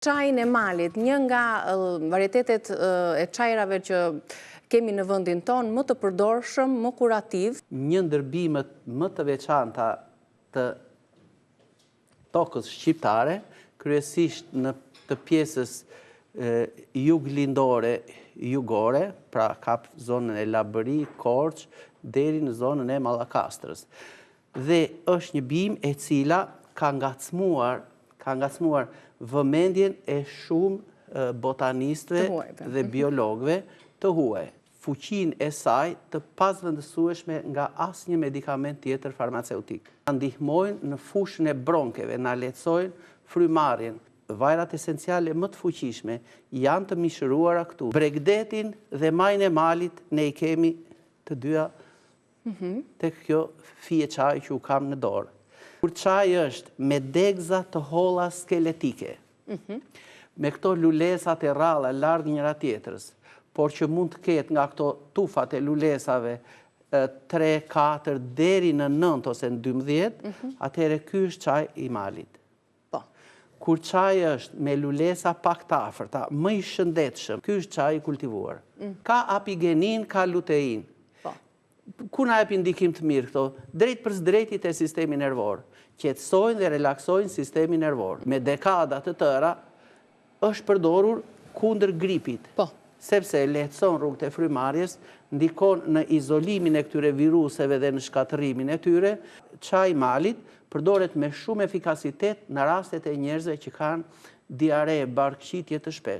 Çaji e malit, një nga varietetet e çajrave që kemi në vendin tonë më të përdorshëm, më kurativ. Një ndër bimët më të veçanta të tokës shqiptare, kryesisht në të pjesës juglindore, jugore, pra kap zonën e Labëri, Korç, deri në zonën e Mallakastrës. Dhe është një bimë e cila ka ngacmuar vëmendjen e shumë botanistëve dhe biologëve të huaj. Fuqinë e saj të pazvendësueshme nga asnjë medikament tjetër farmaceutik. Na ndihmojnë në fushën e bronkeve, na lehtësojnë frymarrjen. Vajrat esenciale më të fuqishme janë të mishëruara këtu. Bregdetin dhe majën e malit ne I kemi të dyja tek kjo fije çaji që u kam në dorë. Kur çaji është me degza të holla skeletike, me këto lulesat e rralla larg njëra tjetrës, por që mund të ketë nga këto tufat e lulesave 3, 4 deri në 9 ose në 12, atëherë ky është çaj I malit. Kur çaji është me lulesa pak të afërta, më I shëndetshëm, ky është çaji I kultivuar. Ka apigenin, ka lutein. Ku na jepin ndikim të mirë këto? Drejt për drejtit e sistemi nervor. Qetësojnë dhe relaksojnë sistemi nervor. Me dekada të tëra është përdorur kundër gripit. Sepse lehtëson rrugët e frymarrjes, ndikon në izolimin e këtyre viruseve dhe në shkatërimin e tyre. Çaji I malit përdoret me shumë efikasitet në rastet e njerëzve që kanë diare, barkëqitje të shpesh.